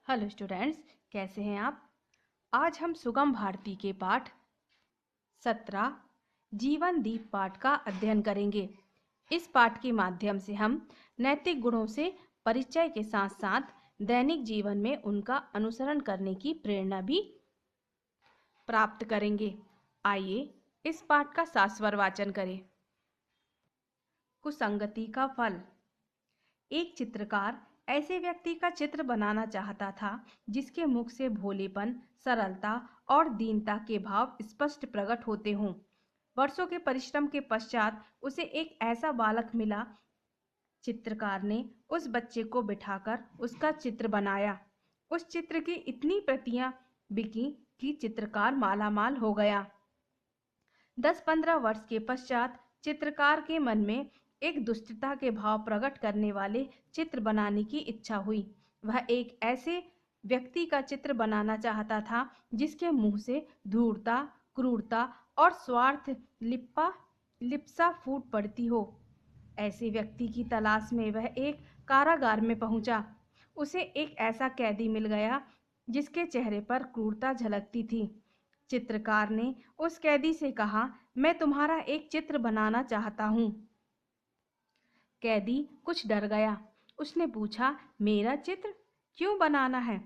Hello students, कैसे हैं आप। आज हम सुगम भारती के पाठ 17 जीवन दीप पाठ का अध्ययन करेंगे। इस पाठ के माध्यम से हम नैतिक गुणों से परिचय के साथ साथ दैनिक जीवन में उनका अनुसरण करने की प्रेरणा भी प्राप्त करेंगे। आइए इस पाठ का सास्वर वाचन करें। कुसंगति का फल। एक चित्रकार ऐसे व्यक्ति का चित्र बनाना चाहता था जिसके मुख से भोलेपन, सरलता और दीनता के भाव स्पष्ट प्रकट होते हों। वर्षों के परिश्रम के पश्चात उसे एक ऐसा बालक मिला। चित्रकार ने उस बच्चे को बिठाकर उसका चित्र बनाया। उस चित्र की इतनी प्रतियां बिकी कि चित्रकार मालामाल हो गया। 10-15 वर्ष के पश्चात चित्रकार के मन में एक दुष्टता के भाव प्रकट करने वाले चित्र बनाने की इच्छा हुई। वह एक ऐसे व्यक्ति का चित्र बनाना चाहता था जिसके मुंह से धूर्तता, क्रूरता और स्वार्थ लिप्सा फूट पड़ती हो। ऐसे व्यक्ति की तलाश में वह एक कारागार में पहुंचा। उसे एक ऐसा कैदी मिल गया जिसके चेहरे पर क्रूरता झलकती थी। चित्रकार ने उस कैदी से कहा, मैं तुम्हारा एक चित्र बनाना चाहता हूं। कैदी कुछ डर गया। उसने पूछा, मेरा चित्र क्यों बनाना है।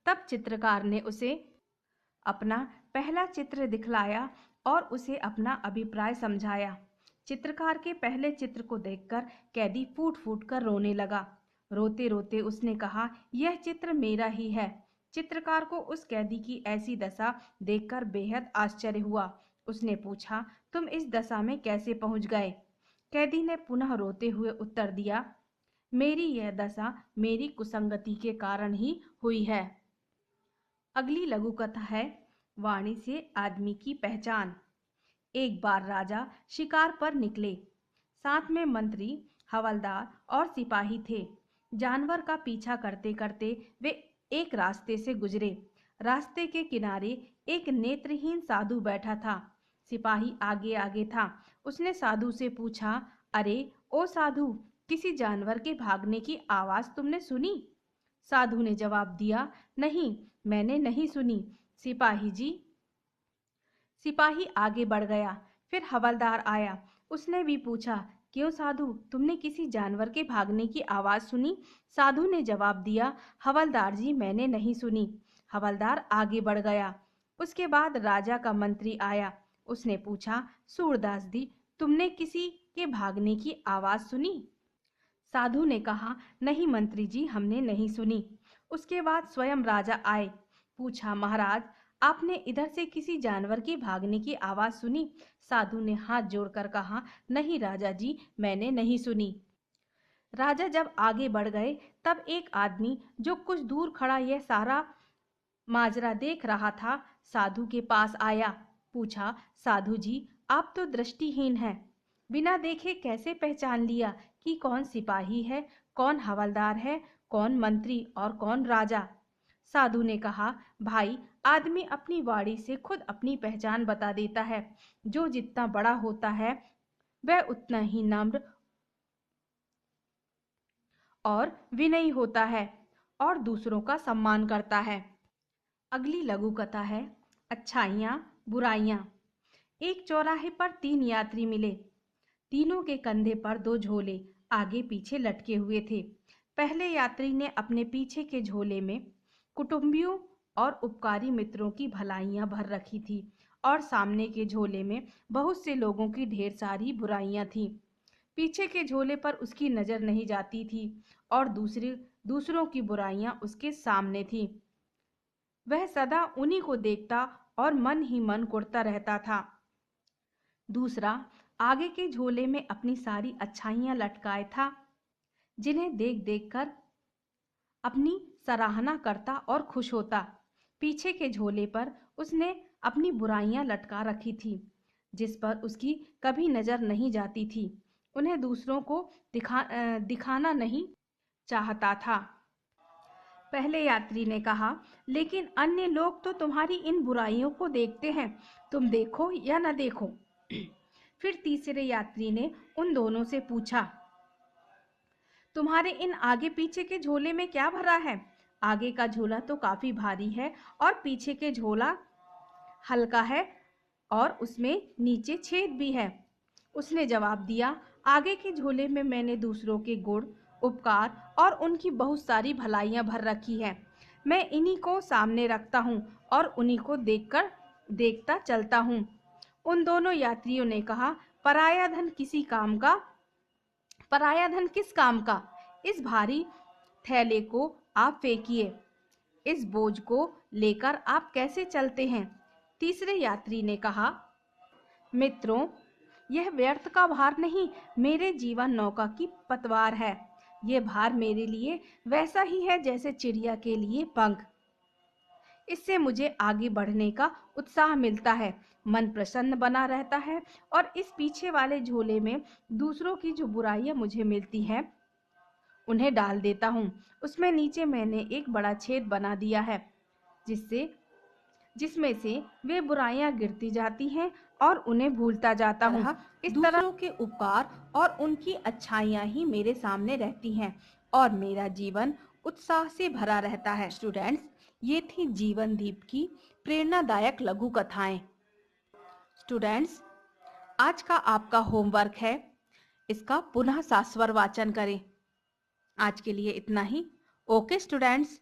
तब चित्रकार ने उसे अपना पहला चित्र दिखलाया और उसे अपना अभिप्राय समझाया। चित्रकार के पहले चित्र को देखकर कैदी फूट फूट कर रोने लगा। रोते रोते उसने कहा, यह चित्र मेरा ही है। चित्रकार को उस कैदी की ऐसी दशा देखकर बेहद आश्चर्य हुआ। उसने पूछा, तुम इस दशा में कैसे पहुंच गए। कैदी ने पुनः रोते हुए उत्तर दिया, मेरी यह दशा मेरी कुसंगति के कारण ही हुई है। अगली लघु कथा है वाणी से आदमी की पहचान। एक बार राजा शिकार पर निकले। साथ में मंत्री, हवलदार और सिपाही थे। जानवर का पीछा करते करते वे एक रास्ते से गुजरे। रास्ते के किनारे एक नेत्रहीन साधु बैठा था। सिपाही आगे आगे था। उसने साधु से पूछा, अरे ओ साधु, किसी जानवर के भागने की आवाज तुमने सुनी। साधु ने जवाब दिया, नहीं, मैंने नहीं सुनी सिपाही जी। सिपाही आगे बढ़ गया। फिर हवलदार आया। उसने भी पूछा, क्यों साधु, तुमने किसी जानवर के भागने की आवाज सुनी। साधु ने जवाब दिया, हवलदार जी, मैंने नहीं सुनी। हवलदार आगे बढ़ गया। उसके बाद राजा का मंत्री आया। उसने पूछा, सूरदास जी, तुमने किसी के भागने की आवाज सुनी। साधु ने कहा, नहीं मंत्री जी, हमने नहीं सुनी। उसके बाद स्वयं राजा आए। पूछा, महाराज, आपने इधर से किसी जानवर की भागने की आवाज सुनी। साधु ने हाथ जोड़कर कहा, नहीं राजा जी, मैंने नहीं सुनी। राजा जब आगे बढ़ गए तब एक आदमी जो कुछ दूर खड़ा यह सारा माजरा देख रहा था, साधु के पास आया। पूछा, साधु जी, आप तो दृष्टिहीन हैं, बिना देखे कैसे पहचान लिया कि कौन सिपाही है, कौन हवलदार है, कौन मंत्री और कौन राजा। साधु ने कहा, भाई, आदमी अपनी वाणी से खुद अपनी पहचान बता देता है। जो जितना बड़ा होता है वह उतना ही नम्र और विनयी होता है और दूसरों का सम्मान करता है। अगली लघु कथा है अच्छाइयाँ बुराइयाँ। एक चौराहे पर 3 यात्री मिले। तीनों के कंधे पर 2 झोले आगे पीछे लटके हुए थे। पहले यात्री ने अपने पीछे के झोले में कुटुंबियों और उपकारी मित्रों की भलाइयां भर रखी थी और सामने के झोले में बहुत से लोगों की ढेर सारी बुराइयां थीं। पीछे के झोले पर उसकी नजर नहीं जाती थी और दूसरों की बुराइयां उसके सामने थीं। वह सदा उन्हीं को देखता और मन ही मन कुढ़ता रहता था। दूसरा आगे के झोले में अपनी सारी अच्छाइयां लटकाए था, जिन्हें देख देख कर अपनी सराहना करता और खुश होता। पीछे के झोले पर उसने अपनी बुराइयां लटका रखी थी, जिस पर उसकी कभी नजर नहीं जाती थी। उन्हें दूसरों को दिखाना नहीं चाहता था। पहले यात्री ने कहा, लेकिन अन्य लोग तो तुम्हारी इन बुराइयों को देखते हैं, तुम देखो या न देखो। फिर तीसरे यात्री ने उन दोनों से पूछा, तुम्हारे इन आगे पीछे के झोले में क्या भरा है। आगे का झोला तो काफी भारी है और पीछे के झोला हल्का है और उसमें नीचे छेद भी है। उसने जवाब दिया, आगे के झोले में मैंने दूसरों के गुण, उपकार और उनकी बहुत सारी भलाइयां भर रखी है। मैं इन्हीं को सामने रखता हूँ और उन्हीं को देखता चलता हूँ। उन दोनों यात्रियों ने कहा, पराया धन किस काम का? इस भारी थैले को आप फेंकिए। इस बोझ को लेकर आप कैसे चलते हैं? तीसरे यात्री ने कहा, मित्रों, यह व्यर्थ का भार नहीं, मेरे जीवन नौका की पतवार है। यह भार मेरे लिए वैसा ही है जैसे चिड़िया के लिए पंख। इससे मुझे आगे बढ़ने का उत्साह मिलता है, मन प्रसन्न बना रहता है और इस पीछे वाले झोले में दूसरों की जो बुराइयां मुझे मिलती हैं उन्हें डाल देता हूँ। उसमें नीचे मैंने एक बड़ा छेद बना दिया है जिसमें से वे बुराइयां गिरती जाती हैं और उन्हें भूलता जाता हूँ। इस तरह दूसरों के उपकार और उनकी अच्छाइयाँ ही मेरे सामने रहती हैं और मेरा जीवन उत्साह से भरा रहता है। स्टूडेंट्स, ये थी जीवन दीप की प्रेरणादायक लघु कथाएं। स्टूडेंट्स, आज का आपका होमवर्क है, इसका पुनः सास्वर वाचन करें। आज के लिए इतना ही। Okay students.